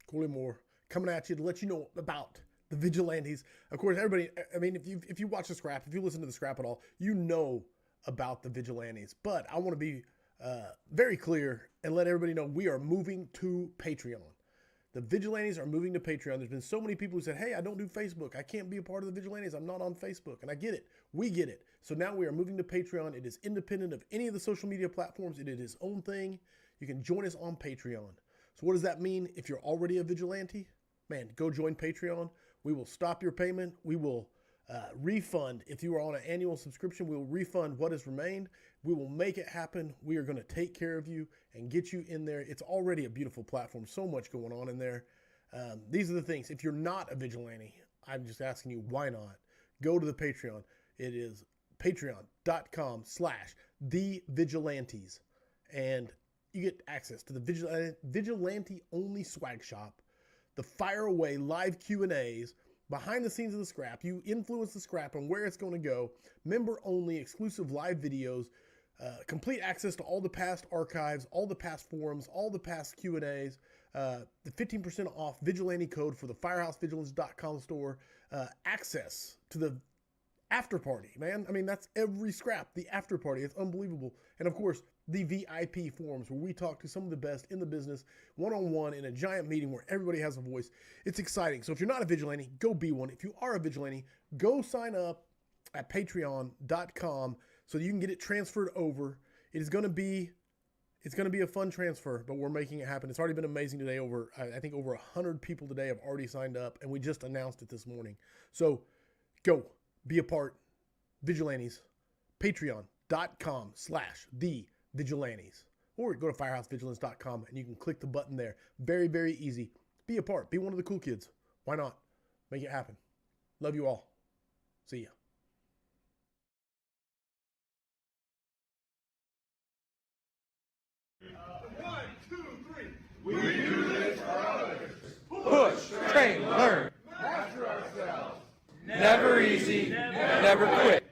Corey Moore coming at you to let you know about the vigilantes. Of course, everybody, I mean, if you watch the scrap, if you listen to the scrap at all, you know about the vigilantes. But I want to be very clear and let everybody know we are moving to Patreon. The vigilantes are moving to Patreon. There's been so many people who said, hey, I don't do Facebook. I can't be a part of the vigilantes. I'm not on Facebook. And I get it. We get it. So now we are moving to Patreon. It is independent of any of the social media platforms. It is its own thing. You can join us on Patreon. So what does that mean? If you're already a vigilante, man, go join Patreon. We will stop your payment. We will refund. If you are on an annual subscription, we will refund what has remained. We will make it happen. We are going to take care of you and get you in there. It's already a beautiful platform. So much going on in there. These are the things. If you're not a vigilante, I'm just asking you, why not? Go to the Patreon. It is patreon.com/thevigilantes. And you get access to the vigilante-only swag shop, the Fire Away live Q&As, behind the scenes of the scrap. You influence the scrap on where it's going to go, member-only exclusive live videos, complete access to all the past archives, all the past forums, all the past Q&As, the 15% off vigilante code for the firehousevigilance.com store, access to the after party, man. I mean, that's every scrap, the after party. It's unbelievable. And of course, the VIP forums where we talk to some of the best in the business one-on-one in a giant meeting where everybody has a voice. It's exciting. So if you're not a vigilante, go be one. If you are a vigilante, go sign up at patreon.com so you can get it transferred over. It's going to be a fun transfer, but we're making it happen. It's already been amazing today. I think over 100 people today have already signed up, and we just announced it this morning. So go be a part. Vigilantes, patreon.com/thevigilantes, or go to firehousevigilance.com and you can click the button there. Very, very easy. Be a part. Be one of the cool kids. Why not? Make it happen. Love you all. See ya. One, two, three. We do this for others. Push, train, learn. Master ourselves. Never easy, never quit.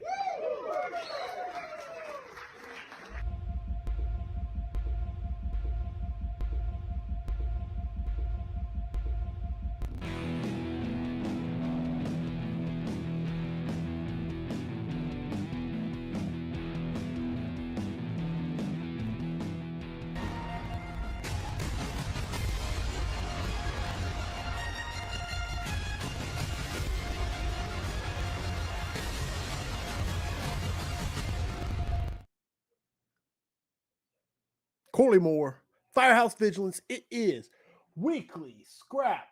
Corley Moore, Firehouse Vigilance. It is weekly scrap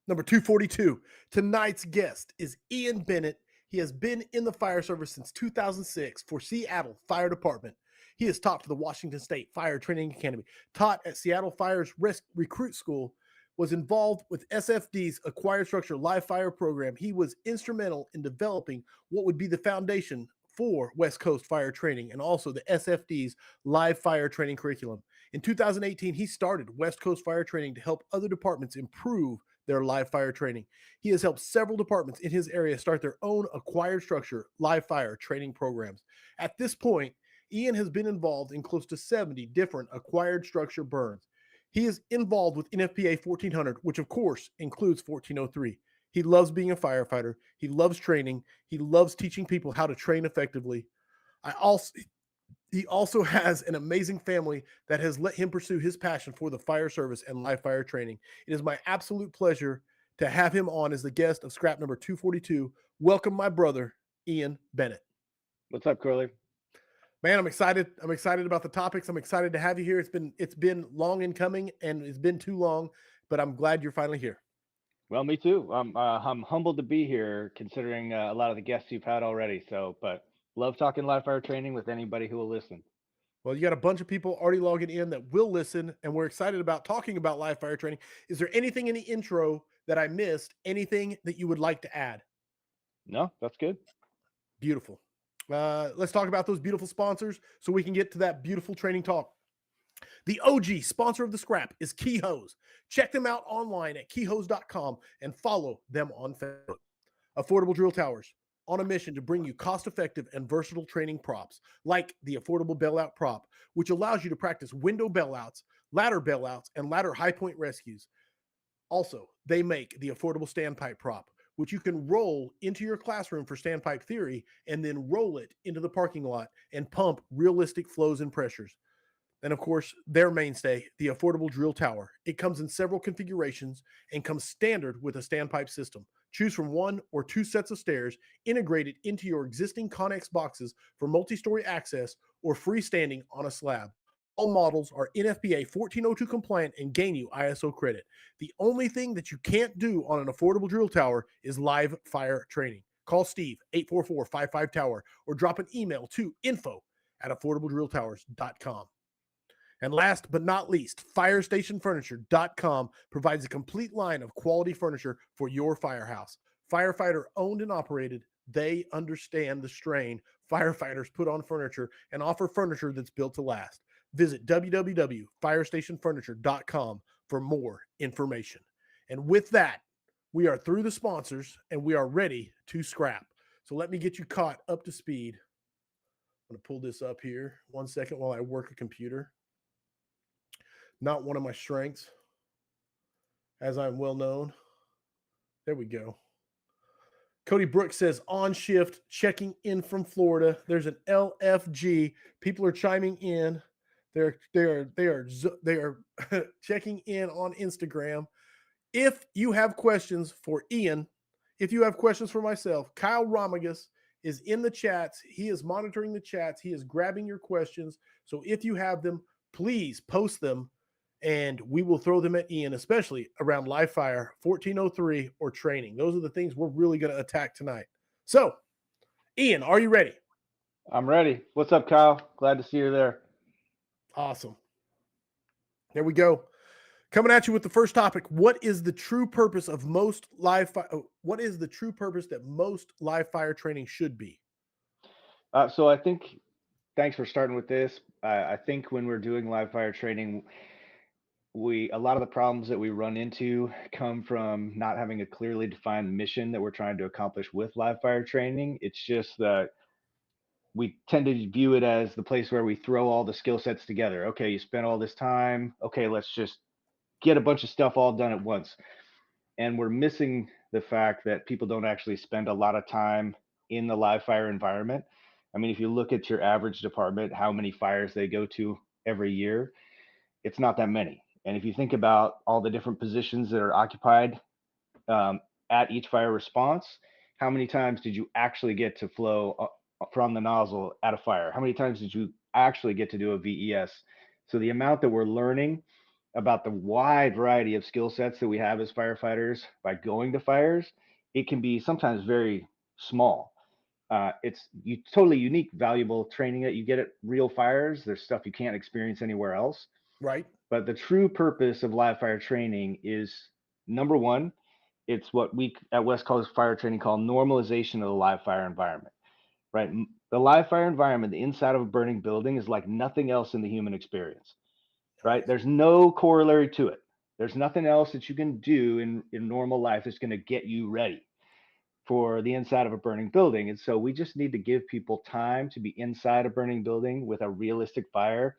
number 242. Tonight's guest is Ian Bennett. He has been in the fire service since 2006 for Seattle Fire Department. He has taught for the Washington State Fire Training Academy, taught at Seattle Fire's Recruit School, was involved with SFD's Acquired Structure Live Fire program. He was instrumental in developing what would be the foundation for West Coast fire training and also the SFD's live fire training curriculum. In 2018, he started West Coast Fire Training to help other departments improve their live fire training. He has helped several departments in his area start their own acquired structure live fire training programs. At this point, Ian has been involved in close to 70 different acquired structure burns. He is involved with NFPA 1400, which of course includes 1403. He loves being a firefighter. He loves training. He loves teaching people how to train effectively. He also has an amazing family that has let him pursue his passion for the fire service and live fire training. It is my absolute pleasure to have him on as the guest of scrap number 242. Welcome, my brother, Ian Bennett. What's up, Curly? Man, I'm excited. I'm excited about the topics. I'm excited to have you here. It's been long in coming, and it's been too long, but I'm glad you're finally here. Well, me too. I'm humbled to be here, considering a lot of the guests you've had already. But love talking live fire training with anybody who will listen. Well, you got a bunch of people already logging in that will listen, and we're excited about talking about live fire training. Is there anything in the intro that I missed? Anything that you would like to add? No, that's good. Beautiful. Let's talk about those beautiful sponsors so we can get to that beautiful training talk. The OG sponsor of the scrap is Key Hose. Check them out online at keyhose.com and follow them on Facebook. Affordable Drill Towers, on a mission to bring you cost-effective and versatile training props like the Affordable Bailout Prop, which allows you to practice window bailouts, ladder bailouts, and ladder high point rescues. Also, they make the affordable standpipe prop, which you can roll into your classroom for standpipe theory and then roll it into the parking lot and pump realistic flows and pressures. And of course, their mainstay, the affordable drill tower. It comes in several configurations and comes standard with a standpipe system. Choose from 1 or 2 sets of stairs integrated into your existing Connex boxes for multi-story access or freestanding on a slab. All models are NFPA 1402 compliant and gain you ISO credit. The only thing that you can't do on an affordable drill tower is live fire training. Call Steve 844-55-TOWER or drop an email to info@affordabledrilltowers.com. And last but not least, firestationfurniture.com provides a complete line of quality furniture for your firehouse. Firefighter owned and operated, they understand the strain firefighters put on furniture and offer furniture that's built to last. Visit www.firestationfurniture.com for more information. And with that, we are through the sponsors and we are ready to scrap. So let me get you caught up to speed. I'm going to pull this up here 1 second while I work a computer. Not one of my strengths, as I'm well known. There we go. Cody Brooks says on shift, checking in from Florida. There's an LFG. People are chiming in. They are checking in on Instagram. If you have questions for Ian, if you have questions for myself, Kyle Romagus is in the chats. He is monitoring the chats. He is grabbing your questions. So if you have them, please post them and we will throw them at Ian, especially around live fire, 1403, or training. Those are the things we're really going to attack tonight. So, Ian, are you ready? I'm ready. What's up, Kyle? Glad to see you there. Awesome. There we go. Coming at you with the first topic. What is the true purpose of most live fire? What is the true purpose that most live fire training should be? So I think, thanks for starting with this. I think when we're doing live fire training, a lot of the problems that we run into come from not having a clearly defined mission that we're trying to accomplish with live fire training. It's just that we tend to view it as the place where we throw all the skill sets together. Okay, you spent all this time. Okay, let's just get a bunch of stuff all done at once. And we're missing the fact that people don't actually spend a lot of time in the live fire environment. I mean, if you look at your average department, how many fires they go to every year, it's not that many. And if you think about all the different positions that are occupied at each fire response, how many times did you actually get to flow from the nozzle at a fire? How many times did you actually get to do a VES? So the amount that we're learning about the wide variety of skill sets that we have as firefighters by going to fires, it can be sometimes very small. It's totally unique, valuable training that you get at real fires. There's stuff you can't experience anywhere else. Right. But the true purpose of live fire training is, number one, it's what we at West Coast Fire Training call normalization of the live fire environment, right? The live fire environment, the inside of a burning building, is like nothing else in the human experience, right? There's no corollary to it. There's nothing else that you can do in normal life that's going to get you ready for the inside of a burning building. And so we just need to give people time to be inside a burning building with a realistic fire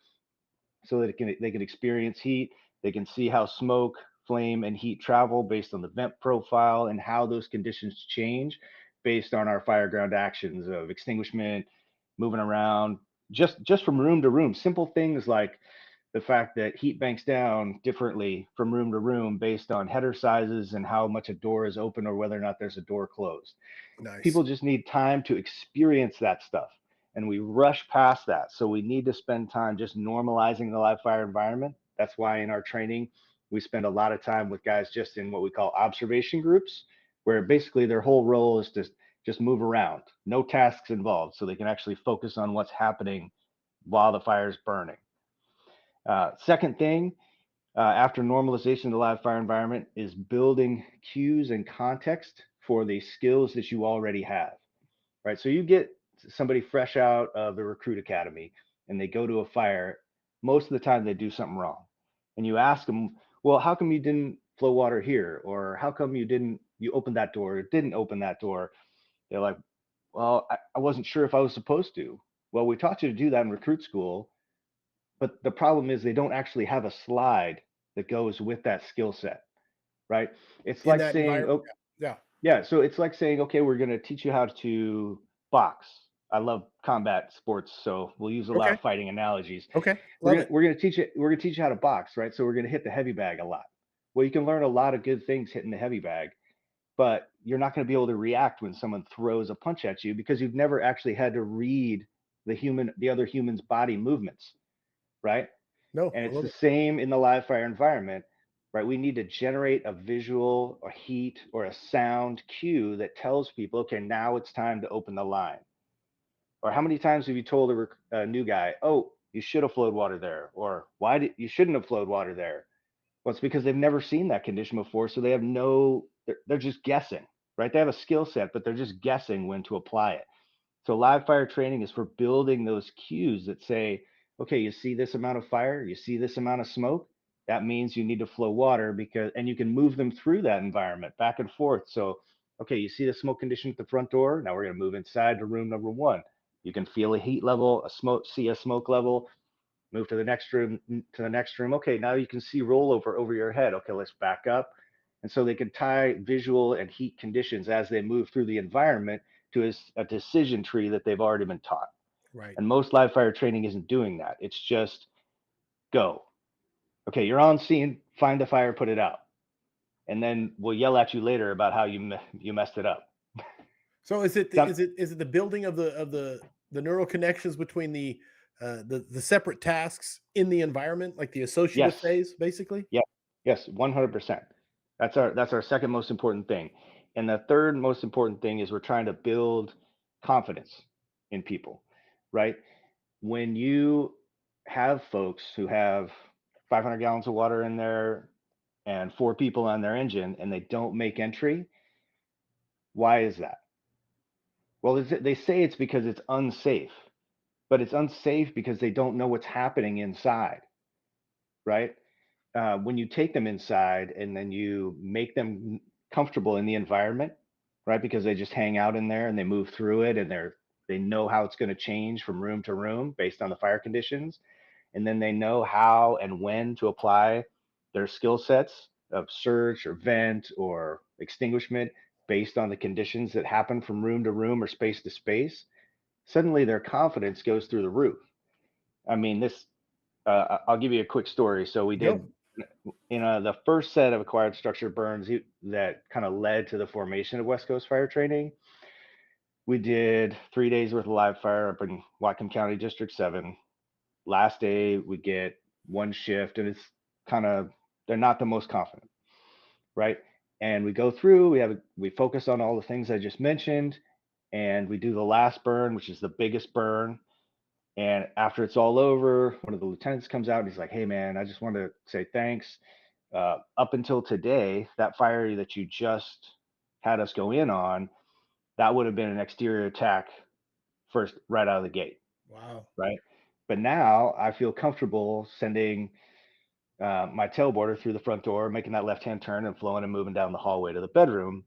so that they can experience heat. They can see how smoke, flame, and heat travel based on the vent profile and how those conditions change based on our fire ground actions of extinguishment, moving around, just from room to room. Simple things like the fact that heat banks down differently from room to room based on header sizes and how much a door is open or whether or not there's a door closed. Nice. People just need time to experience that stuff. And we rush past that. So we need to spend time just normalizing the live fire environment. That's why in our training, we spend a lot of time with guys just in what we call observation groups, where basically their whole role is to just move around, no tasks involved, so they can actually focus on what's happening while the fire is burning. Second thing, after normalization of the live fire environment, is building cues and context for the skills that you already have, right? So you get somebody fresh out of the recruit academy and they go to a fire. Most of the time they do something wrong. And you ask them, well, how come you didn't flow water here? Or how come you opened that door or didn't open that door? They're like, well, I wasn't sure if I was supposed to. Well, we taught you to do that in recruit school. But the problem is they don't actually have a slide that goes with that skill set. right? It's in like that saying, environment. oh, Yeah. yeah, so it's like saying, okay, we're going to teach you how to box. I love combat sports, so we'll use a lot Okay. of fighting analogies. Okay. We're Love gonna it. we're gonna teach it. We're gonna teach you how to box, right? So we're gonna hit the heavy bag a lot. Well, you can learn a lot of good things hitting the heavy bag, but you're not going to be able to react when someone throws a punch at you because you've never actually had to read the other human's body movements, right? No, And I it's love the it. same in the live fire environment, right? We need to generate a visual or heat or a sound cue that tells people, okay, now it's time to open the line. Or how many times have you told a new guy, oh, you should have flowed water there, or why did you shouldn't have flowed water there? Well, it's because they've never seen that condition before, so they have they're just guessing, right? They have a skill set, but they're just guessing when to apply it. So live fire training is for building those cues that say, okay, you see this amount of fire, you see this amount of smoke, that means you need to flow water and you can move them through that environment back and forth. So, okay, you see the smoke condition at the front door. Now we're going to move inside to room number one. You can feel a heat level, see a smoke level, move to the next room, to the next room. Okay, now you can see rollover over your head. Okay, let's back up. And so they can tie visual and heat conditions as they move through the environment to a decision tree that they've already been taught. Right. And most live fire training isn't doing that. It's just go. Okay, you're on scene, find the fire, put it out. And then we'll yell at you later about how you messed it up. So is it That, the building of the neural connections between the separate tasks in the environment, like the associative yes, phase, basically? yeah, yes, 100%. That's our second most important thing. And the third most important thing is we're trying to build confidence in people, right? When you have folks who have 500 gallons of water in there and four people on their engine and they don't make entry, why is that? Well, they say it's because it's unsafe, but it's unsafe because they don't know what's happening inside, right? When you take them inside and then you make them comfortable in the environment, right? Because they just hang out in there and they move through it and they know how it's going to change from room to room based on the fire conditions, and then they know how and when to apply their skill sets of surge or vent or extinguishment based on the conditions that happen from room to room or space to space. Suddenly their confidence goes through the roof. I mean, this I'll give you a quick story. So we did Go. the first set of acquired structure burns that kind of led to the formation of West Coast fire training. We did 3 days worth of live fire up in Whatcom County District 7. Last day we get one shift, and it's kind of, they're not the most confident, right? And we go through, we focus on all the things I just mentioned, and we do the last burn, which is the biggest burn. And after it's all over, one of the lieutenants comes out and he's like, hey man, I just wanted to say thanks. Up until today, that fire that you just had us go in on, that would have been an exterior attack first, right out of the gate, Wow. right? But now I feel comfortable sending my tailboarder through the front door, making that left-hand turn and flowing and moving down the hallway to the bedroom.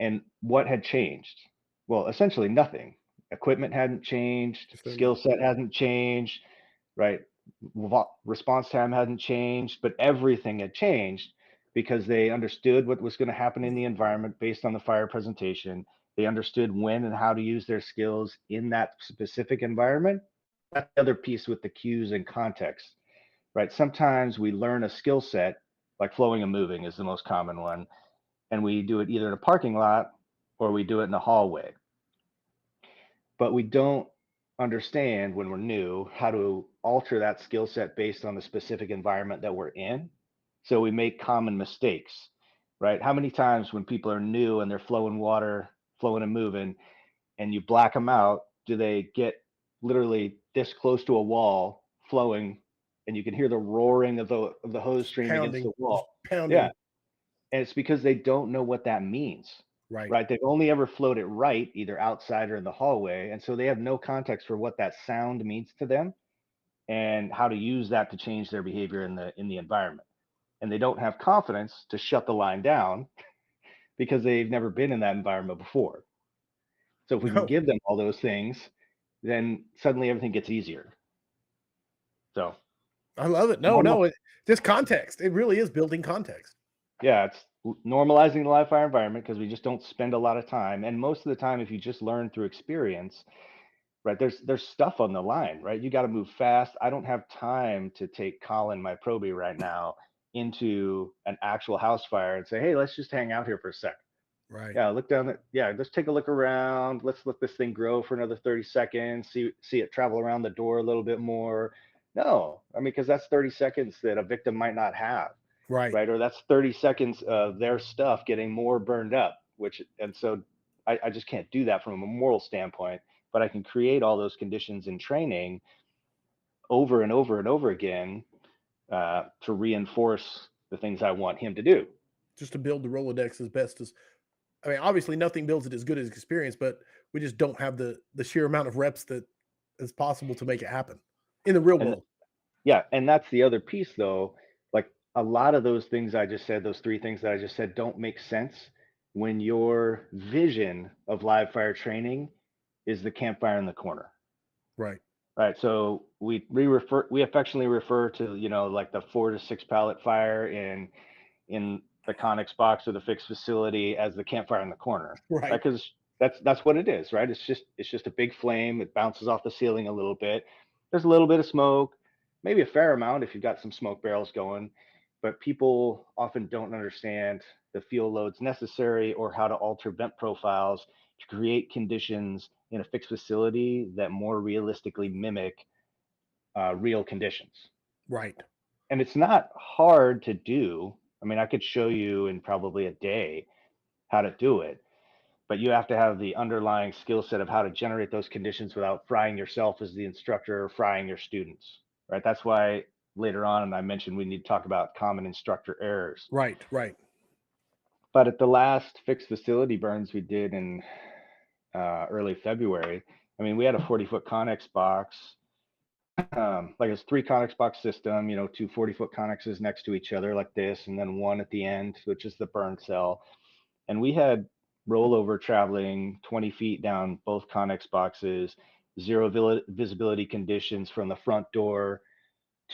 And what had changed? Well, essentially nothing. Equipment hadn't changed, Just their skill knowledge. set hadn't changed, right? Response time hadn't changed, but everything had changed because they understood what was going to happen in the environment based on the fire presentation. They understood when and how to use their skills in that specific environment. That's the other piece with the cues and context, right? Sometimes we learn a skill set, like flowing and moving is the most common one, and we do it either in a parking lot or we do it in a hallway. But we don't understand when we're new how to alter that skill set based on the specific environment that we're in. So we make common mistakes, right? How many times when people are new and they're flowing water, flowing and moving, and you black them out, do they get literally this close to a wall flowing and you can hear the roaring of the hose stream against Pounding. the Just wall? Yeah. pounding. And it's because they don't know what that means, Right. right? They've only ever flowed it right, either outside or in the hallway. And so they have no context for what that sound means to them and how to use that to change their behavior in the environment. And they don't have confidence to shut the line down because they've never been in that environment before. So if we can No, give them all those things, then suddenly everything gets easier. So I love it. I No, don't know. no, just context. It really is building context. Yeah, it's normalizing the live fire environment because we just don't spend a lot of time. And most of the time, if you just learn through experience, right, there's stuff on the line, right? You got to move fast. I don't have time to take Colin, my probie, right now into an actual house fire and say, hey, let's just hang out here for a second. Right. Yeah, look down. Yeah, let's take a look around. Let's let this thing grow for another 30 seconds. See it travel around the door a little bit more. No, I mean, because that's 30 seconds that a victim might not have, Right. right? Or that's 30 seconds of their stuff getting more burned up, and so I just can't do that from a moral standpoint, but I can create all those conditions in training over and over and over again to reinforce the things I want him to do. Just to build the Rolodex as best as, I mean, obviously nothing builds it as good as experience, but we just don't have the sheer amount of reps that is possible to make it happen in the real And world. yeah, and that's the other piece though. Like a lot of those things I just said, those three things that I just said don't make sense when your vision of live fire training is the campfire in the corner. Right. Right. So we affectionately refer to, like the 4 to 6 pallet fire in the Connex box or the fixed facility as the campfire in the corner. Right. Right. Because that's what it is, right? It's just a big flame. It bounces off the ceiling a little bit. There's a little bit of smoke, maybe a fair amount if you've got some smoke barrels going, but people often don't understand the fuel loads necessary or how to alter vent profiles to create conditions in a fixed facility that more realistically mimic real conditions. Right. And it's not hard to do. I mean, I could show you in probably a day how to do it, but you have to have the underlying skill set of how to generate those conditions without frying yourself as the instructor or frying your students, right? That's why later on I mentioned we need to talk about common instructor errors. Right. Right. But at the last fixed facility burns we did in early February, I mean, we had a 40-foot Connex box, like it's 3 Connex box system, 2 40-foot Connexes next to each other like this, and then one at the end, which is the burn cell. And we had rollover traveling 20 feet down both Connex boxes, zero visibility conditions from the front door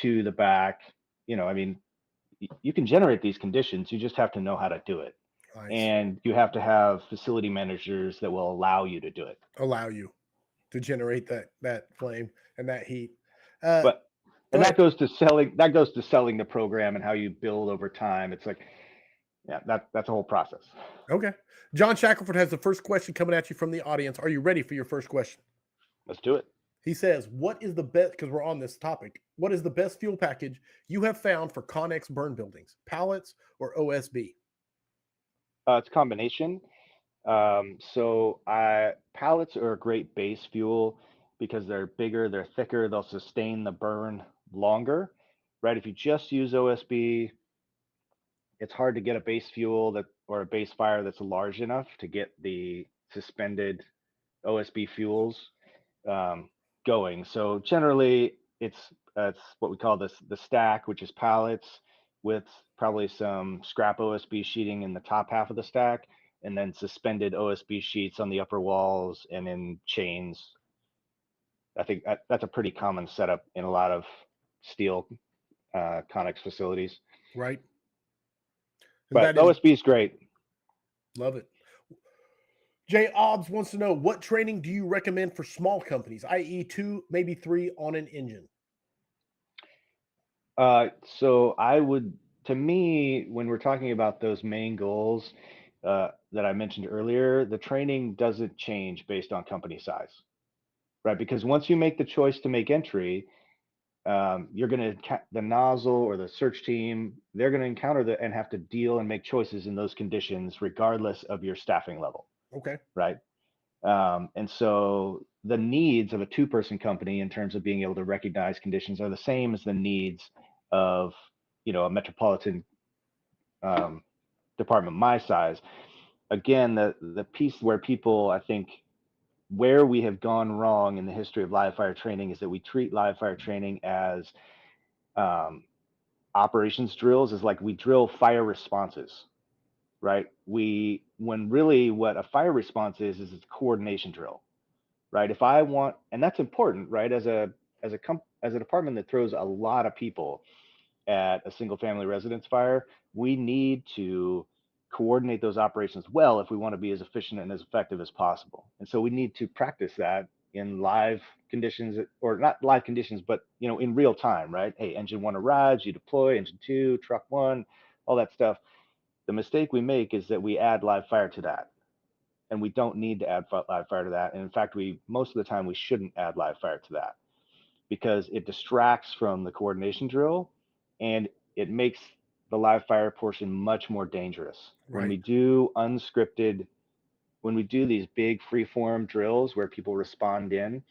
to the back. I mean, you can generate these conditions, you just have to know how to do it. Nice. And you have to have facility managers that will allow you to do it. Allow you to generate that flame and that heat. Uh, But Go and that ahead. goes to selling the program and how you build over time. It's like, yeah, that's a whole process. Okay. John Shackelford has the first question coming at you from the audience. Are you ready for your first question? Let's do it. He says, "What is the best?" Because we're on this topic. What is the best fuel package you have found for Connex burn buildings, pallets or OSB? It's a combination. So pallets are a great base fuel because they're bigger, they're thicker, they'll sustain the burn longer, right? If you just use OSB, it's hard to get a base fuel or a base fire that's large enough to get the suspended OSB fuels um, going. So generally, it's what we call the stack, which is pallets with probably some scrap OSB sheeting in the top half of the stack, and then suspended OSB sheets on the upper walls and in chains. I think that's a pretty common setup in a lot of steel Connex facilities. Right. And But that is, OSB is great. love it. Jay Obbs wants to know, what training do you recommend for small companies, i.e., 2, maybe 3 on an engine? So to me, when we're talking about those main goals that I mentioned earlier, the training doesn't change based on company size, right? Because once you make the choice to make entry, you're going to the nozzle or the search team, they're going to encounter and have to deal and make choices in those conditions, regardless of your staffing level, Okay. right? And so the needs of a 2-person company in terms of being able to recognize conditions are the same as the needs of a metropolitan department my size. Again, the piece where people, I think, where we have gone wrong in the history of live fire training is that we treat live fire training as um, operations drills, is like we drill fire responses, right? When really what a fire response is it's a coordination drill, right? If I want, and that's important, right? As a department that throws a lot of people at a single family residence fire, we need to coordinate those operations well if we want to be as efficient and as effective as possible. And so we need to practice that in live conditions, or not live conditions, but in real time, right? Hey, engine one arrives, you deploy, engine two, truck one, all that stuff. The mistake we make is that we add live fire to that, and we don't need to add live fire to that. And in fact, most of the time we shouldn't add live fire to that, because it distracts from the coordination drill, and it makes the live fire portion much more dangerous. Right. When we do unscripted, when we do these big free-form drills where people respond in,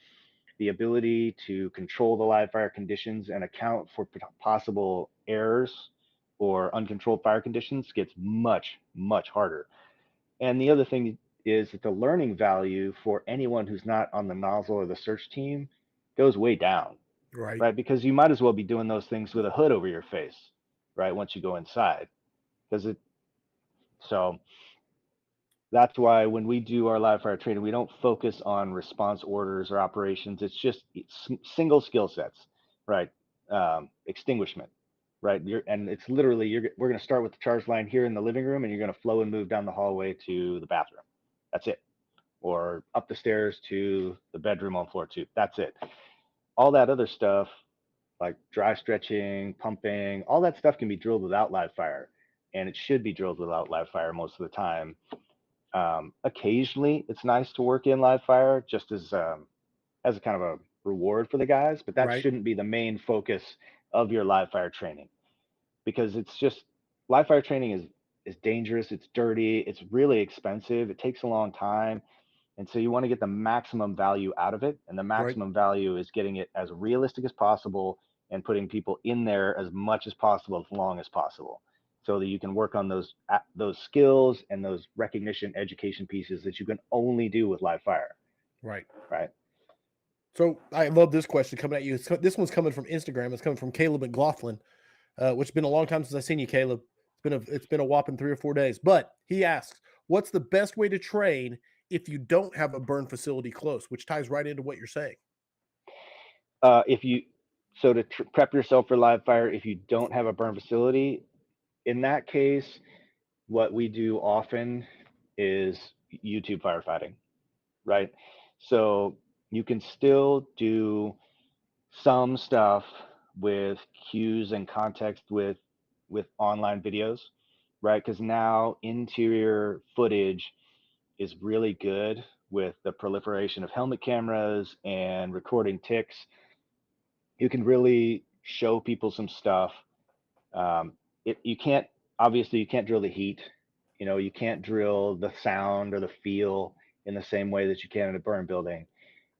the ability to control the live fire conditions and account for possible errors or uncontrolled fire conditions gets much, much harder. And the other thing is that the learning value for anyone who's not on the nozzle or the search team goes way down, Right. right? Because you might as well be doing those things with a hood over your face, right? Once you go inside, so that's why when we do our live fire training, we don't focus on response orders or operations. It's just single skill sets, right? Extinguishment, right? And it's literally, we're going to start with the charge line here in the living room, and you're going to flow and move down the hallway to the bathroom. That's it. Or up the stairs to the bedroom on floor 2. That's it. All that other stuff, like dry stretching, pumping, all that stuff can be drilled without live fire, and it should be drilled without live fire most of the time. Occasionally, it's nice to work in live fire just as a kind of a reward for the guys, but that Right. shouldn't be the main focus of your live fire training, because it's just, live fire training is dangerous, it's dirty, it's really expensive, it takes a long time, and so you want to get the maximum value out of it, and the maximum value is getting it as realistic as possible and putting people in there as much as possible, as long as possible, so that you can work on those skills and those recognition education pieces that you can only do with live fire. Right. Right. So I love this question coming at you. This one's coming from Instagram. It's coming from Caleb McLaughlin, which has been a long time since I've seen you, Caleb. It's been a whopping 3 or 4 days. But he asks, what's the best way to train if you don't have a burn facility close, which ties right into what you're saying. To prep yourself for live fire, if you don't have a burn facility, in that case, what we do often is YouTube firefighting, right? So you can still do some stuff with cues and context with online videos, right? Because now interior footage is really good with the proliferation of helmet cameras and recording ticks. You can really show people some stuff. You can't drill the heat. You can't drill the sound or the feel in the same way that you can in a burn building.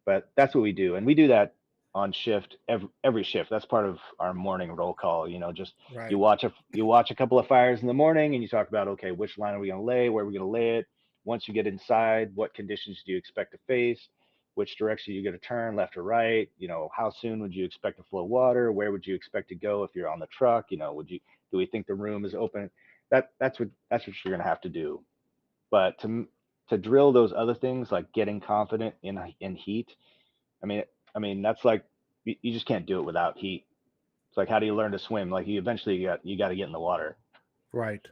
But that's what we do, and we do that on shift, every shift. That's part of our morning roll call. Just Right. you watch a couple of fires in the morning, and you talk about, okay, which line are we going to lay, where are we going to lay it. Once you get inside, what conditions do you expect to face, which direction you going to turn, left or right, how soon would you expect to flow water, where would you expect to go if you're on the truck, do we think the room is open. That's what you're going to have to do. But to drill those other things, like getting confident in heat, I mean that's like, you just can't do it without heat. It's like, how do you learn to swim? Like, you got to get in the water. Right.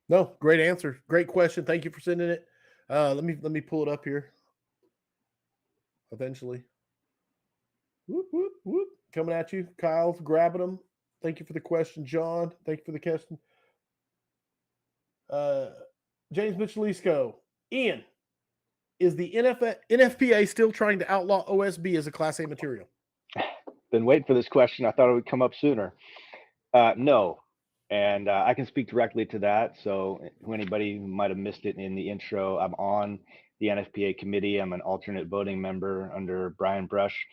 No, great answer. Great question. Thank you for sending it. Let me pull it up here. Eventually. Whoop, whoop, whoop. Coming at you. Kyle's grabbing them. Thank you for the question, John. Thank you for the question. James Michelisco. Ian, is the NFPA still trying to outlaw OSB as a Class A material? Been waiting for this question. I thought it would come up sooner. No. And I can speak directly to that. So anybody who might have missed it in the intro, I'm on the NFPA committee. I'm an alternate voting member under Brian Brush.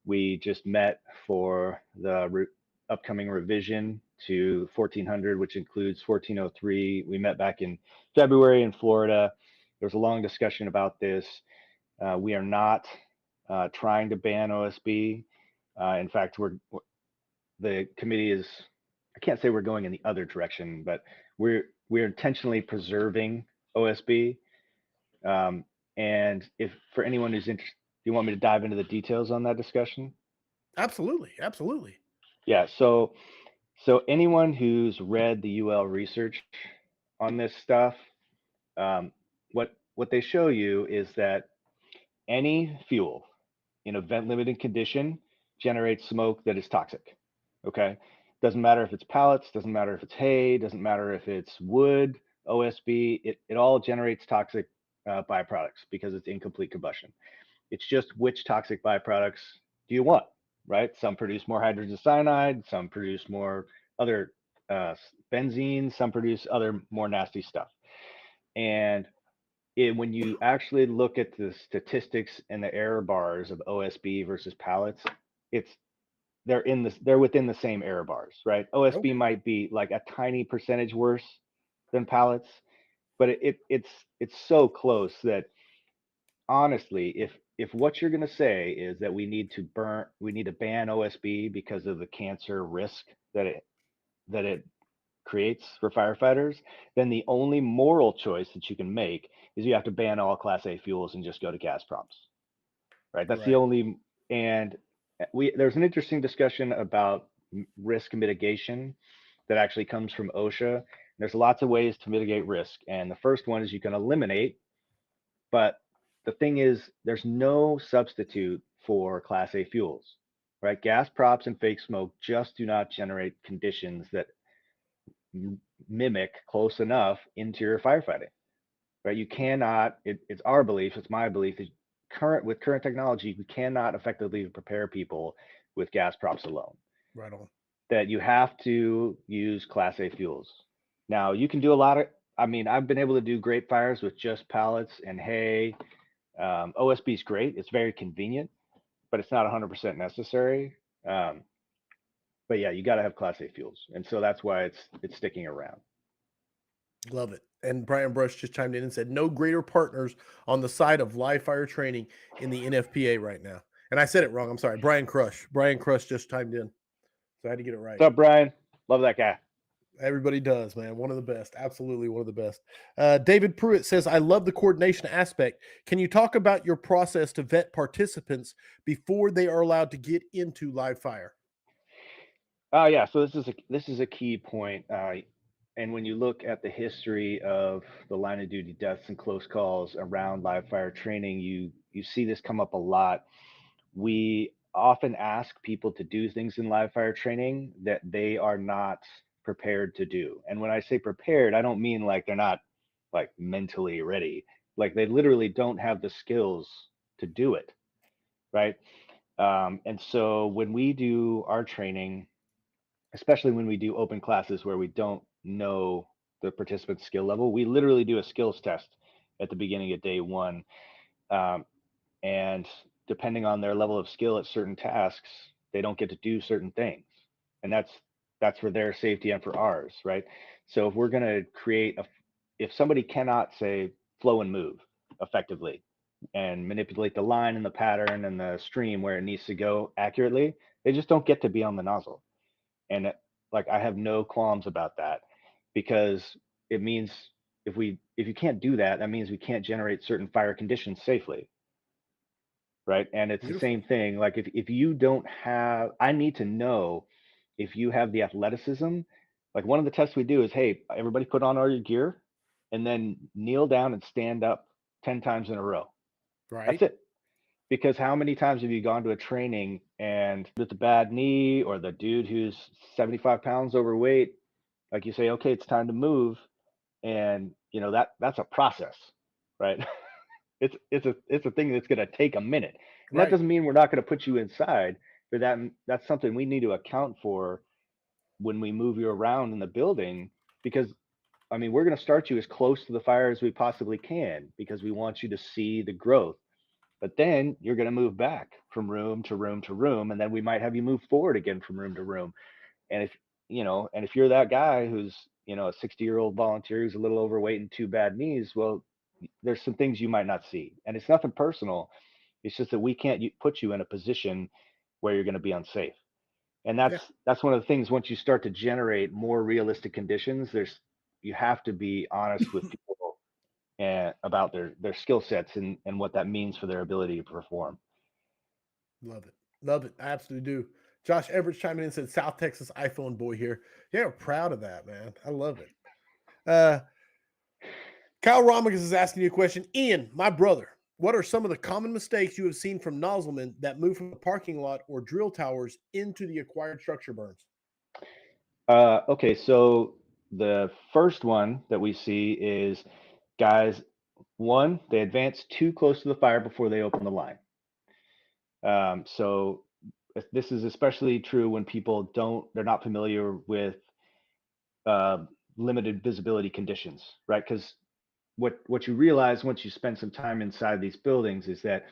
We just met for the upcoming revision to 1400, which includes 1403. We met back in February in Florida. There was a long discussion about this. We are not trying to ban OSB. In fact, the committee is, I can't say we're going in the other direction, but we're intentionally preserving OSB. And if for anyone who's interested, do you want me to dive into the details on that discussion? Absolutely. Yeah. So anyone who's read the UL research on this stuff, um, what they show you is that any fuel in a vent limited condition generates smoke that is toxic. Okay. Doesn't matter if it's pellets, doesn't matter if it's hay, doesn't matter if it's wood, OSB, it all generates toxic byproducts because it's incomplete combustion. It's just which toxic byproducts do you want, right? Some produce more hydrogen cyanide, some produce more other uh, benzene, some produce other more nasty stuff. And when you actually look at the statistics and the error bars of OSB versus pallets, it's they're within the same error bars, right? OSB Okay. might be like a tiny percentage worse than pallets, but it's so close that honestly, if what you're going to say is that we need to ban OSB because of the cancer risk that it creates for firefighters, then the only moral choice that you can make is you have to ban all Class A fuels and just go to gas props, right? That's the Right. only. And there's an interesting discussion about risk mitigation that actually comes from OSHA. There's lots of ways to mitigate risk, and the first one is you can eliminate, but the thing is, there's no substitute for Class A fuels, right? Gas props and fake smoke just do not generate conditions that mimic close enough interior firefighting, right? You cannot. It's our belief. It's my belief that with current technology, we cannot effectively prepare people with gas props alone. Right on. That you have to use Class A fuels. Now you can do a lot of. I mean, I've been able to do great fires with just pallets and hay. OSB is great. It's very convenient, but it's not 100% necessary. Um, but yeah, you got to have Class A fuels, and so that's why it's sticking around. Love it. And Brian Brush just chimed in and said, no greater partners on the side of live fire training in the NFPA right now. And I said it wrong. I'm sorry. Brian Crush. Brian Crush just chimed in. So I had to get it right. What's up, Brian? Love that guy. Everybody does, man. One of the best. Absolutely one of the best. David Pruitt says, I love the coordination aspect. Can you talk about your process to vet participants before they are allowed to get into live fire? Oh yeah, so this is a key point. And when you look at the history of the line of duty deaths and close calls around live fire training, you see this come up a lot. We often ask people to do things in live fire training that they are not prepared to do. And when I say prepared, I don't mean like they're not like mentally ready. Like they literally don't have the skills to do it, right? And so when we do our training, especially when we do open classes where we don't know the participant's skill level, we literally do a skills test at the beginning of day one. Um, and depending on their level of skill at certain tasks, they don't get to do certain things. And that's for their safety and for ours, right? So if we're going to if somebody cannot say flow and move effectively and manipulate the line and the pattern and the stream where it needs to go accurately, they just don't get to be on the nozzle. And like I have no qualms about that because it means if you can't do that, that means we can't generate certain fire conditions safely, right? And it's the Beautiful. same thing. Like if you don't have, I need to know if you have the athleticism. Like one of the tests we do is, hey, everybody put on all your gear and then kneel down and stand up 10 times in a row. That's Right. it. Because how many times have you gone to a training and with the bad knee or the dude who's 75 pounds overweight, like you say, okay, it's time to move, and that's a process, right? It's a thing that's going to take a minute, and that Right. doesn't mean we're not going to put you inside, but that's something we need to account for when we move you around in the building, because I mean we're going to start you as close to the fire as we possibly can because we want you to see the growth. But then you're going to move back from room to room to room, and then we might have you move forward again from room to room. And if you're that guy who's a 60-year-old volunteer who's a little overweight and two bad knees, well, there's some things you might not see, and it's nothing personal. It's just that we can't put you in a position where you're going to be unsafe. And Yeah. that's one of the things. Once you start to generate more realistic conditions, you have to be honest with people and about their skill sets and what that means for their ability to perform. Love it. Love it. I absolutely do. Josh Everett chiming in and said, South Texas iPhone boy here. Yeah, we're proud of that, man. I love it. Kyle Romigas is asking you a question. Ian, my brother, what are some of the common mistakes you have seen from nozzlemen that move from the parking lot or drill towers into the acquired structure burns? Okay, so the first one that we see is guys, one, they advance too close to the fire before they open the line. So this is especially true when people they're not familiar with uh, limited visibility conditions, right? Because what you realize once you spend some time inside these buildings is that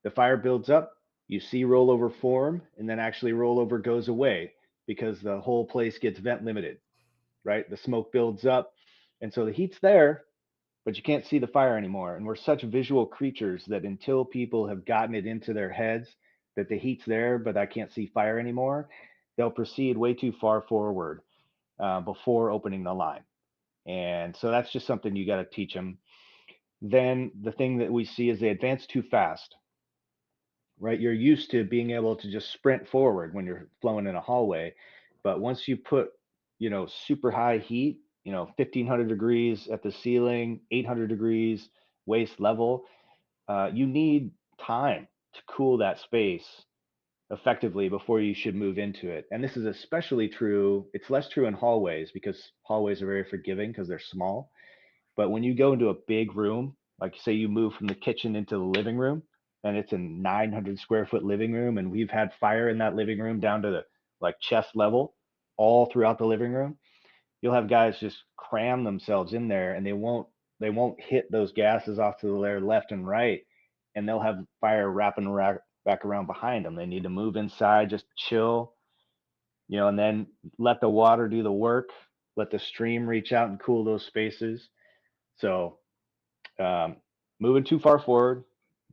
the fire builds up, you see rollover form, and then actually rollover goes away because the whole place gets vent limited, right? The smoke builds up, and so the heat's there, but you can't see the fire anymore. And we're such visual creatures that until people have gotten it into their heads that the heat's there, but I can't see fire anymore, they'll proceed way too far forward before opening the line. And so that's just something you got to teach them. Then the thing that we see is they advance too fast, right? You're used to being able to just sprint forward when you're flowing in a hallway. But once you put, super high heat, 1500 degrees at the ceiling, 800 degrees waist level, you need time to cool that space effectively before you should move into it. And this is especially true, it's less true in hallways because hallways are very forgiving because they're small. But when you go into a big room, like say you move from the kitchen into the living room, and it's a 900 square foot living room, and we've had fire in that living room down to the like chest level, all throughout the living room, you'll have guys just cram themselves in there, and they won't hit those gases off to their left and right, and they'll have fire wrapping back around behind them. They need to move inside, just chill, and then let the water do the work, let the stream reach out and cool those spaces. So um, moving too far forward,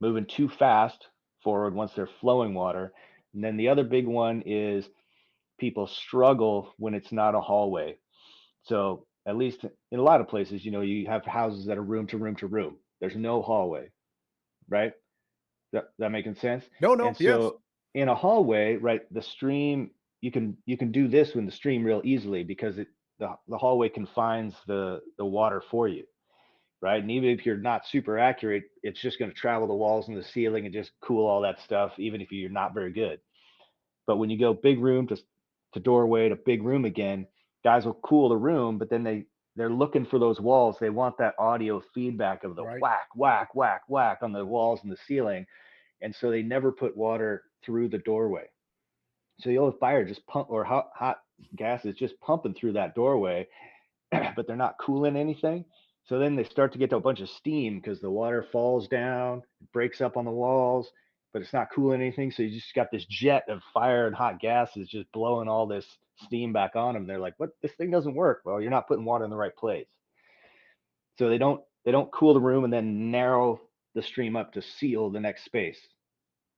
moving too fast forward once they're flowing water. And then the other big one is people struggle when it's not a hallway. So at least in a lot of places, you have houses that are room to room to room. There's no hallway, right? That making sense? No, And yes. so in a hallway, right, the stream, you can do this with the stream real easily because the hallway confines the water for you, right? And even if you're not super accurate, it's just going to travel the walls and the ceiling and just cool all that stuff, even if you're not very good. But when you go big room to doorway to big room again, guys will cool the room, but then they're looking for those walls. They want that audio feedback of the Right. whack, whack, whack, whack on the walls and the ceiling. And so they never put water through the doorway. So you'll have fire just pump or hot gases just pumping through that doorway, but they're not cooling anything. So then they start to get to a bunch of steam because the water falls down, breaks up on the walls, but it's not cooling anything. So you just got this jet of fire and hot gases just blowing all this steam back on them. They're like, "What? This thing doesn't work." Well, you're not putting water in the right place. So they don't cool the room and then narrow the stream up to seal the next space.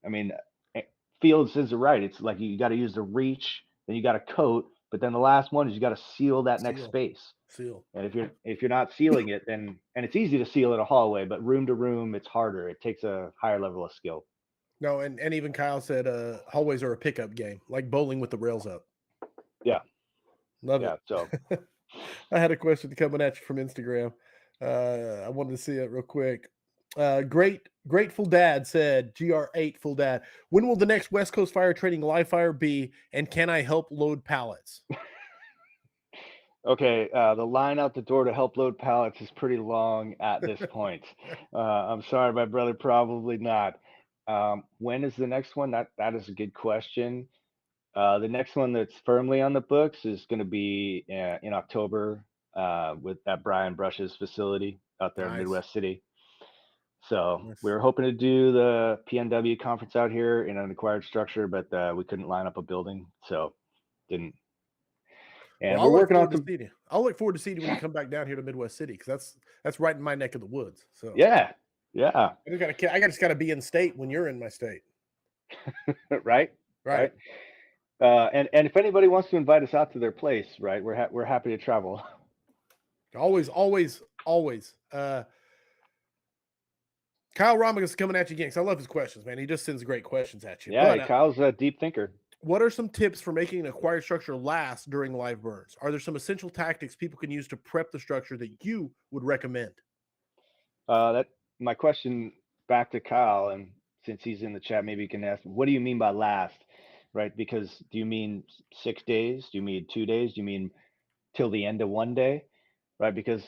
I mean, eh, Fields is right. It's like you got to use the reach, then you got to coat, but then the last one is you got to seal that next Seal. space. Seal. And if you're not sealing it, then and it's easy to seal in a hallway, but room to room it's harder. It takes a higher level of skill. No, and even Kyle said hallways are a pickup game, like bowling with the rails up. Yeah, Love yeah. it. So I had a question coming at you from Instagram. I wanted to see it real quick. Grateful Dad said, GR8 Full Dad, when will the next West Coast Fire Training live fire be? And can I help load pallets? okay, the line out the door to help load pallets is pretty long at this point. I'm sorry, my brother, probably not. When is the next one? That is a good question. The next one that's firmly on the books is going to be in October with at Brian Brush's facility out there in Nice. Midwest City. So we Nice. were hoping to do the PNW conference out here in an acquired structure, but we couldn't line up a building, so didn't. Well, And I'll we're look working on forward to some. seeing you. I'll look forward to seeing you when you come back down here to Midwest City because that's right in my neck of the woods. So Yeah, yeah, I just gotta be in state when you're in my state. right, Right. right. And if anybody wants to invite us out to their place, right, we're happy to travel. Always, always, always. Kyle Romigas is coming at you again because I love his questions, man. He just sends great questions at you. Yeah, But Kyle's a deep thinker. What are some tips for making an acquired structure last during live burns? Are there some essential tactics people can use to prep the structure that you would recommend? That my question back to Kyle, and since he's in the chat, maybe you can ask, what do you mean by last, right? Because do you mean 6 days? Do you mean 2 days? Do you mean till the end of one day, right? Because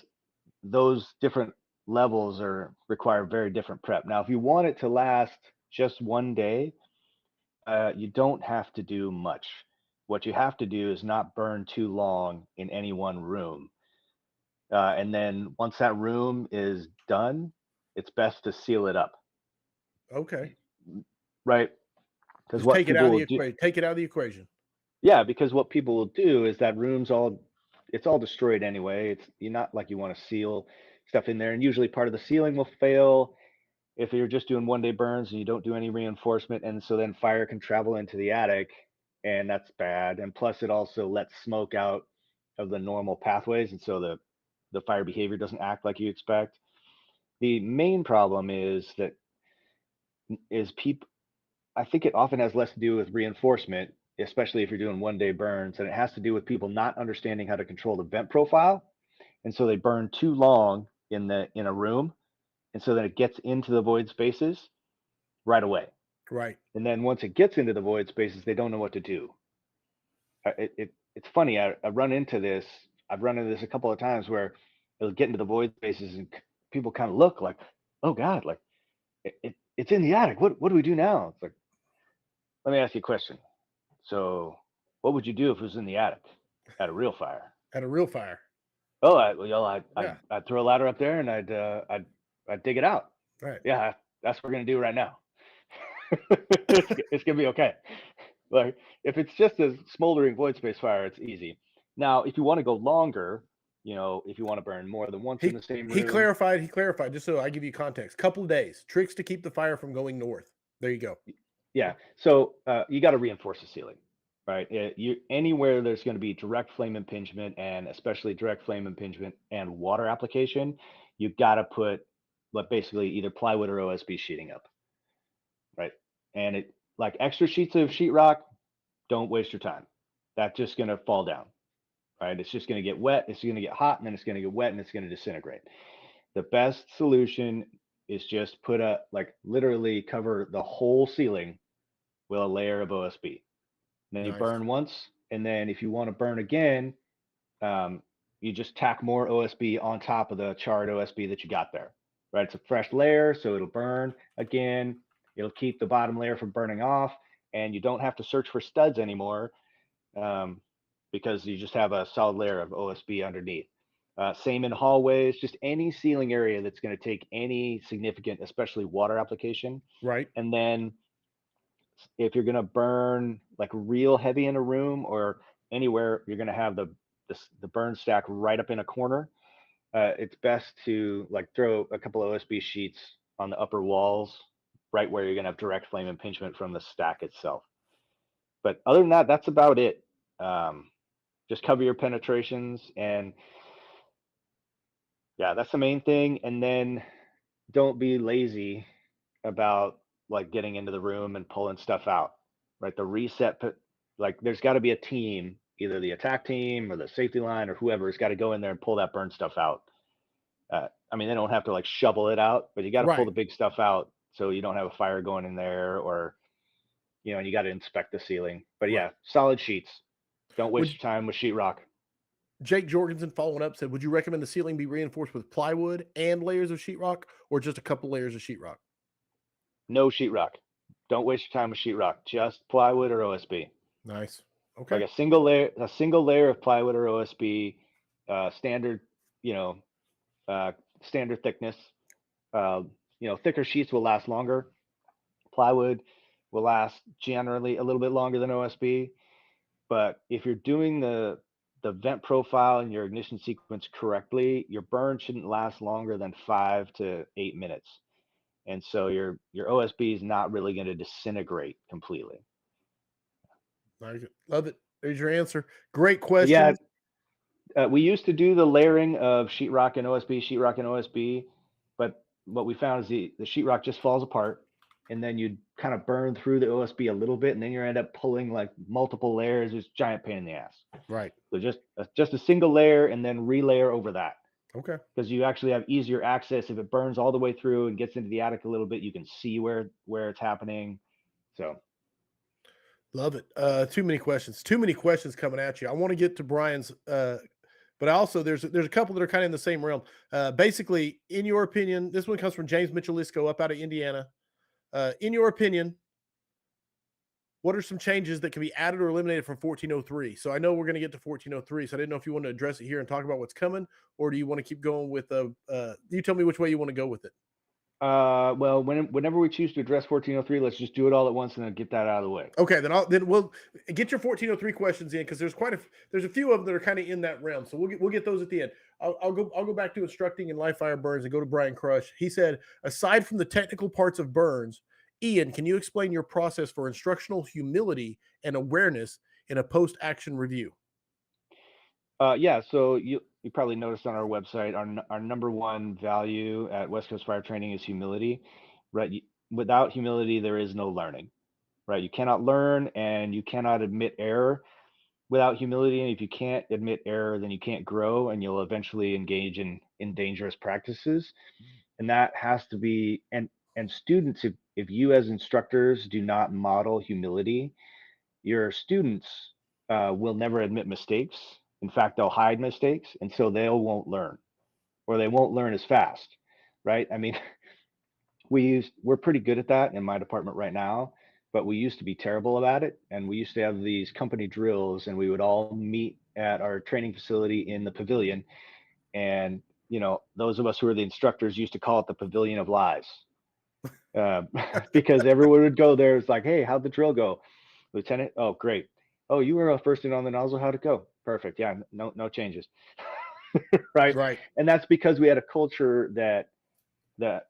those different levels are require very different prep. Now, if you want it to last just one day, you don't have to do much. What you have to do is not burn too long in any one room. And then once that room is done, it's best to seal it up, Okay. right? Because Just what take it out people of will the do, equation. Take it out of the equation. yeah, because what people will do is that it's all destroyed anyway. It's you're not like you want to seal stuff in there, and usually part of the sealing will fail if you're just doing 1 day burns and you don't do any reinforcement, and so then fire can travel into the attic, and that's bad. And plus, it also lets smoke out of the normal pathways, and so the fire behavior doesn't act like you expect. The main problem is people. I think it often has less to do with reinforcement, especially if you're doing 1 day burns, and it has to do with people not understanding how to control the vent profile, and so they burn too long in a room, and so then it gets into the void spaces right away. Right. And then once it gets into the void spaces, they don't know what to do. It's funny. I run into this. I've run into this a couple of times where it'll get into the void spaces and people kind of look like, oh God, like it's in the attic. What do we do now? It's like, let me ask you a question. So, what would you do if it was in the attic at a real fire? At a real fire. Oh, well, y'all, Yeah. I'd throw a ladder up there and I'd dig it out. Right. Yeah, that's what we're gonna do right now. It's gonna be okay. Like if it's just a smoldering void space fire, it's easy. Now, if you want to go longer, if you want to burn more than once in the same He room, clarified, just so I give you context. Couple of days. Tricks to keep the fire from going north. There you go. yeah. So you got to reinforce the ceiling, right? Anywhere there's going to be direct flame impingement, and especially direct flame impingement and water application, you got to put basically either plywood or OSB sheeting up, right? And it like extra sheets of sheetrock, don't waste your time. That's just going to fall down, right? It's just going to get wet. It's going to get hot, and then it's going to get wet, and it's going to disintegrate. The best solution is just literally cover the whole ceiling with a layer of OSB. Then you Nice. burn once, and then if you want to burn again, you just tack more OSB on top of the charred OSB that you got there, right? It's a fresh layer, so it'll burn again. It'll keep the bottom layer from burning off, and you don't have to search for studs anymore because you just have a solid layer of OSB underneath. Same in hallways, just any ceiling area that's going to take any significant, especially water application. Right. And then if you're going to burn like real heavy in a room or anywhere, you're going to have the burn stack right up in a corner. It's best to throw a couple of OSB sheets on the upper walls, right where you're going to have direct flame impingement from the stack itself. But other than that, that's about it. Just cover your penetrations, and yeah, that's the main thing. And then don't be lazy about getting into the room and pulling stuff out, right? The reset, there's got to be a team, either the attack team or the safety line or whoever has got to go in there and pull that burn stuff out. I mean, they don't have to shovel it out, but you got to pull Right. the big stuff out so you don't have a fire going in there, or and you got to inspect the ceiling. But yeah, Right. solid sheets. Don't waste Would your time with sheetrock. Jake Jorgensen following up said, would you recommend the ceiling be reinforced with plywood and layers of sheetrock, or just a couple layers of sheetrock? No sheetrock. Don't waste your time with sheetrock. Just plywood or OSB. Nice. Okay. Like a single layer of plywood or OSB, standard, standard thickness. Thicker sheets will last longer. Plywood will last generally a little bit longer than OSB. But if you're doing the vent profile and your ignition sequence correctly, your burn shouldn't last longer than 5 to 8 minutes. And so your OSB is not really going to disintegrate completely. Nice. Love it. There's your answer. Great question. Yeah, we used to do the layering of sheetrock and OSB, but what we found is the sheetrock just falls apart. and then you'd kind of burn through the OSB a little bit, and then you end up pulling like multiple layers. It's a giant pain in the ass. Right. So just a single layer and then relayer over that, Okay. because you actually have easier access. If it burns all the way through and gets into the attic a little bit, you can see where it's happening. So Love it. Too many questions. Too many questions coming at you. I want to get to Brian's, but also there's a couple that are kind of in the same realm. Basically, in your opinion, this one comes from James Michelisco up out of Indiana. In your opinion, what are some changes that can be added or eliminated from 1403? So I know we're going to get to 1403, so I didn't know if you want to address it here and talk about what's coming, or do you want to keep going with you tell me which way you want to go with it. well, whenever we choose to address 1403, let's just do it all at once and then get that out of the way. Okay, then we'll get your 1403 questions in, because there's a few of them that are kind of in that realm. So we'll get those at the end. I'll go back to instructing in live fire burns and go to Brian Crush. He said, aside from the technical parts of burns, Ian, can you explain your process for instructional humility and awareness in a post-action review? Yeah, so you probably noticed on our website, our number one value at West Coast Fire Training is humility, right? Without humility, there is no learning, right? You cannot learn and you cannot admit error without humility. And if you can't admit error, then you can't grow, and you'll eventually engage in dangerous practices. And that has to be, and students, if you as instructors do not model humility, your students will never admit mistakes. In fact, they'll hide mistakes, and so they won't learn, or they won't learn as fast, right? I mean, we're pretty good at that in my department right now, but we used to be terrible about it. And we used to have these company drills, and we would all meet at our training facility in the pavilion. And those of us who are the instructors used to call it the pavilion of lies, because everyone would go there. It's like, hey, how'd the drill go, Lieutenant? Oh, great. Oh, you were first in on the nozzle. How'd it go? Perfect. Yeah, no changes. Right. Right. And that's because we had a culture that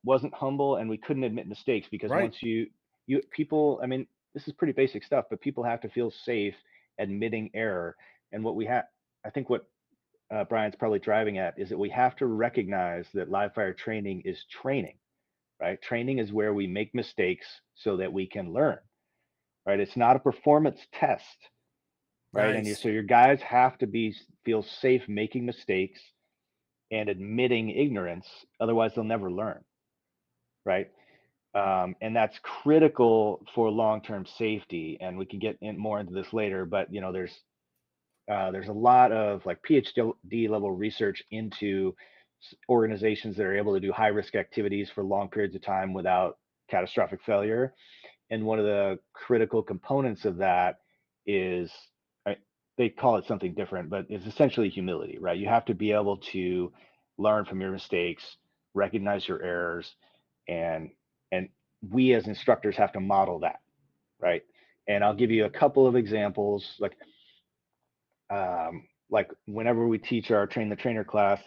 wasn't humble, and we couldn't admit mistakes, because Right. once you people, I mean, this is pretty basic stuff, but people have to feel safe admitting error. And I think what Brian's probably driving at is that we have to recognize that live fire training is training, right? Training is where we make mistakes so that we can learn, right? It's not a performance test, right? And Nice. so your guys have to feel safe making mistakes and admitting ignorance, otherwise they'll never learn, right? And that's critical for long-term safety. And we can get more into this later, but there's a lot of like PhD level research into organizations that are able to do high risk activities for long periods of time without catastrophic failure. And one of the critical components of that is, they call it something different, but it's essentially humility, right? You have to be able to learn from your mistakes, recognize your errors, and we as instructors have to model that, right? And I'll give you a couple of examples, like whenever we teach our train the trainer class,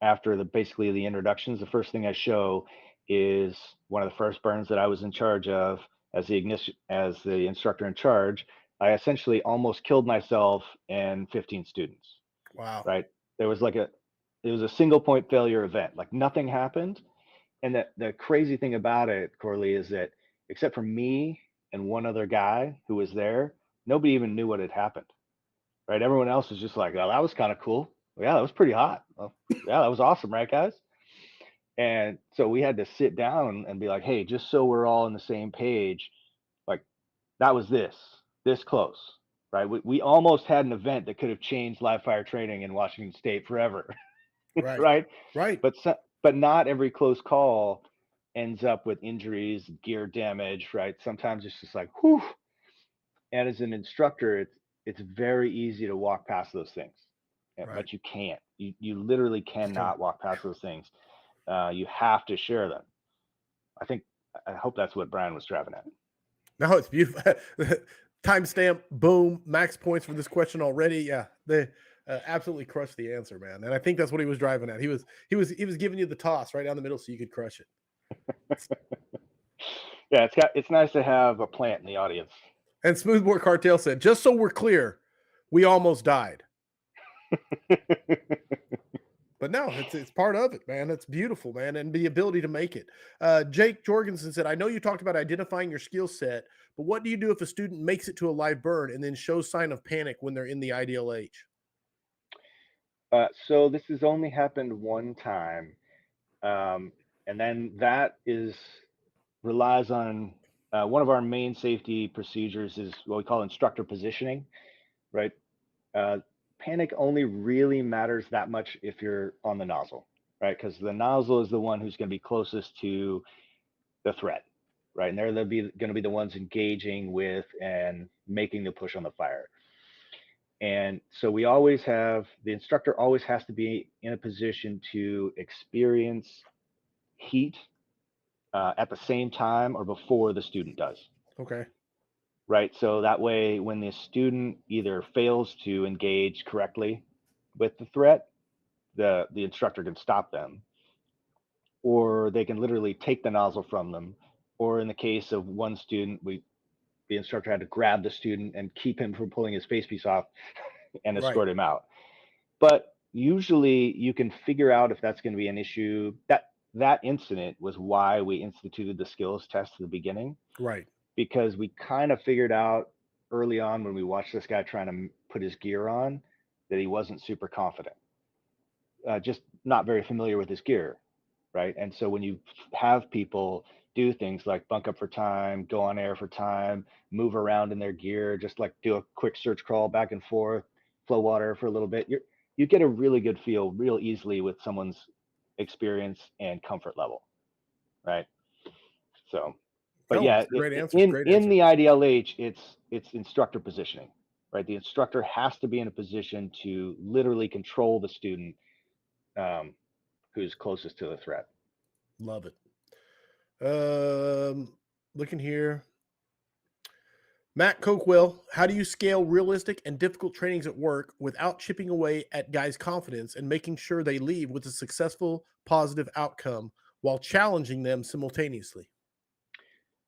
after basically the introductions, the first thing I show is one of the first burns that I was in charge of as the instructor in charge. I essentially almost killed myself and 15 students. Wow. Right? It was a single point failure event. Like nothing happened. And the crazy thing about it, Corley, is that except for me and one other guy who was there, nobody even knew what had happened. Right? Everyone else was just like, "Oh, that was kind of cool. Yeah, that was pretty hot. Well, yeah, that was awesome, right, guys?" And so we had to sit down and be like, "Hey, just so we're all on the same page, like that was this close, right? We almost had an event that could have changed live fire training in Washington State forever, Right. right? Right. But not every close call ends up with injuries, gear damage, right? Sometimes it's just like, whew. And as an instructor, it's very easy to walk past those things, Right. but you can't. You literally cannot walk past those things. You have to share them. I hope that's what Brian was driving at. No, it's beautiful. Timestamp, boom, max points for this question already. Yeah, they absolutely crushed the answer, man. And I think that's what he was driving at. He was giving you the toss right down the middle so you could crush it. Yeah, it's nice to have a plant in the audience. And Smoothbore Cartel said, just so we're clear, we almost died. But no, it's part of it, man. It's beautiful, man, and the ability to make it. Jake Jorgensen said, "I know you talked about identifying your skill set, but what do you do if a student makes it to a live burn and then shows sign of panic when they're in the ideal age?" So this has only happened one time, um, and then that is relies on one of our main safety procedures is what we call instructor positioning, right? Uh, Panic only really matters that much if you're on the nozzle, right? Because the nozzle is the one who's going to be closest to the threat, right? And they're going to be the ones engaging with and making the push on the fire. And so we always have the instructor always has to be in a position to experience heat at the same time or before the student does, Okay. right? So that way, when the student either fails to engage correctly with the threat, the instructor can stop them, or they can literally take the nozzle from them. Or in the case of one student, the instructor had to grab the student and keep him from pulling his face piece off and Right. escort him out. But usually you can figure out if that's going to be an issue. That incident was why we instituted the skills test at the beginning, Right. because we kind of figured out early on when we watched this guy trying to put his gear on that he wasn't super confident, just not very familiar with his gear, right? And so when you have people do things like bunk up for time, go on air for time, move around in their gear, just like do a quick search crawl back and forth, flow water for a little bit, you get a really good feel real easily with someone's experience and comfort level, right? So, but Oh, yeah, it's a great answer. Great in answer. the IDLH, it's instructor positioning, right? The instructor has to be in a position to literally control the student um, who's closest to the threat. Love it. Um, Looking here. Matt Coquell, how do you scale realistic and difficult trainings at work without chipping away at guys' confidence and making sure they leave with a successful, positive outcome while challenging them simultaneously?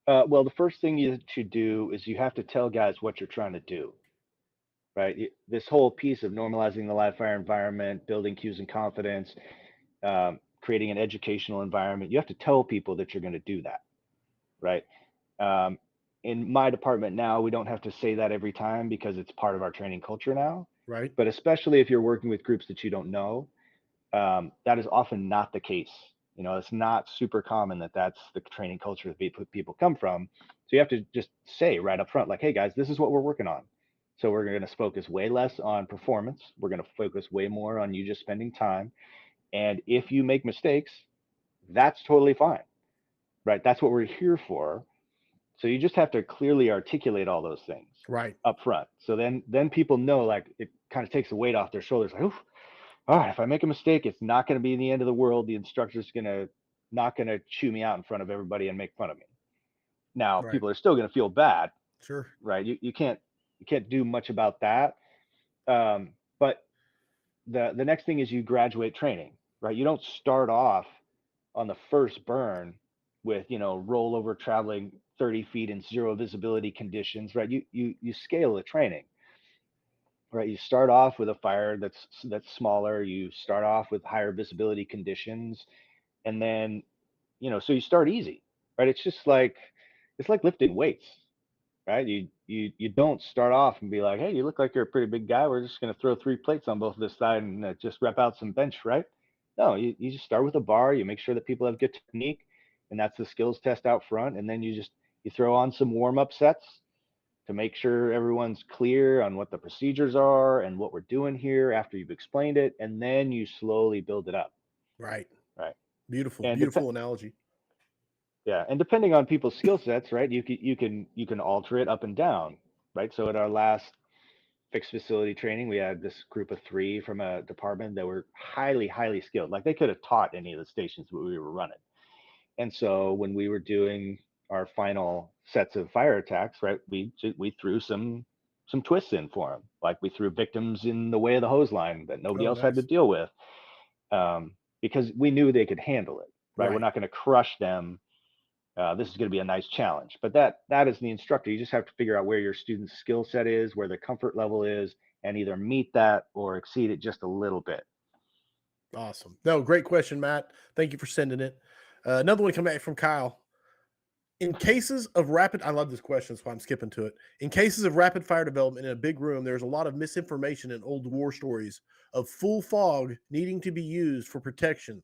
Well, the first thing you should do is you have to tell guys what you're trying to do, right? This whole piece of normalizing the live fire environment, building cues and confidence, creating an educational environment, you have to tell people that you're going to do that, right? Um, in my department now, we don't have to say that every time because it's part of our training culture now. Right? But especially if you're working with groups that you don't know, that is often not the case. You know, it's not super common that that's the training culture that people come from. So you have to just say right up front, like, hey guys, this is what we're working on. So we're going to focus way less on performance. We're going to focus way more on you just spending time. And if you make mistakes, that's totally fine, right? That's what we're here for. So you just have to clearly articulate all those things Right. up front. So then people know, like, it kind of takes the weight off their shoulders. Like, oof, all right, if I make a mistake, it's not going to be the end of the world. The instructor's not going to chew me out in front of everybody and make fun of me. Now, Right. people are still going to feel bad, Sure. right? You can't do much about that. But the next thing is you graduate training, right? You don't start off on the first burn with rollover traveling 30 feet in zero visibility conditions, right? You scale the training, right? You start off with a fire that's smaller. You start off with higher visibility conditions, and then so you start easy, right? It's like lifting weights, right? You don't start off and be like, hey, you look like you're a pretty big guy, we're just going to throw 3 plates on both of this side and just rep out some bench, right? No, you just start with a bar. You make sure that people have good technique, and that's the skills test out front. And then you throw on some warm-up sets to make sure everyone's clear on what the procedures are and what we're doing here after you've explained it, and then you slowly build it up, Right. right? Beautiful. And Beautiful analogy. yeah, and depending on people's skill sets, right, you can alter it up and down, right? So at our last fixed facility training, we had this group of 3 from a department that were highly skilled. Like they could have taught any of the stations that we were running. And so when we were doing our final sets of fire attacks, right, we threw some twists in for them. Like we threw victims in the way of the hose line that nobody Oh, else had to nice. deal with, because we knew they could handle it, right? We're Right. not going to crush them. This is going to be a nice challenge. But that is the instructor. You just have to figure out where your student's skill set is, where their comfort level is, and either meet that or exceed it just a little bit. Awesome. No, great question, Matt. Thank you for sending it. Another one coming back from Kyle. In cases of rapid, I love this question, so I'm skipping to it. In cases of rapid fire development in a big room, there's a lot of misinformation in old war stories of full fog needing to be used for protection.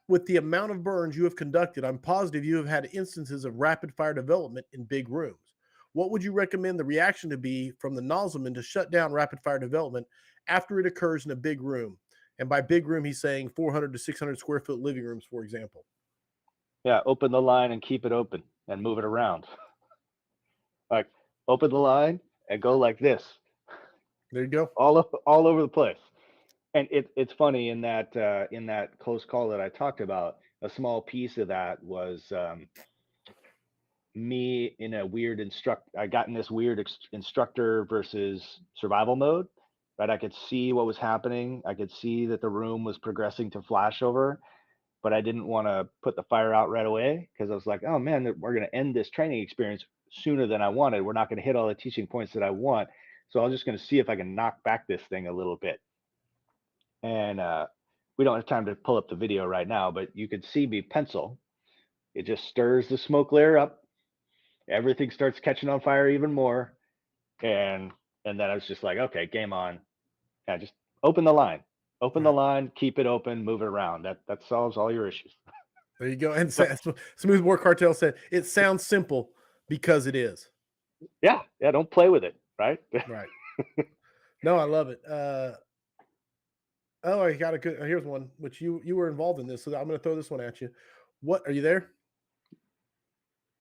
With the amount of burns you have conducted, I'm positive you have had instances of rapid fire development in big rooms. What would you recommend the reaction to be from the nozzleman to shut down rapid fire development after it occurs in a big room? And by big room, he's saying 400 to 600 square foot living rooms, for example. Yeah, open the line and keep it open and move it around. Like open the line and go like this, There you go. all over the place. And it's funny in that close call that I talked about. A small piece of that was me in a weird I got in this weird instructor versus survival mode, right? I could see what was happening. I could see that the room was progressing to flashover, but I didn't want to put the fire out right away because I was like, oh man, we're going to end this training experience sooner than I wanted. We're not going to hit all the teaching points that I want. So I'm just going to see if I can knock back this thing a little bit. And we don't have time to pull up the video right now, but you could see me pencil. It just stirs the smoke layer up. Everything starts catching on fire even more. And then I was just like, okay, game on. Yeah, just open the line. Open the line, keep it open, move it around. That solves all your issues. There you go. And Smooth War Cartel said, it sounds simple because it is. Yeah, don't play with it, right? Right. No, I love it. I got a good. Here's one which you were involved in this, so I'm going to throw this one at you. What are you there?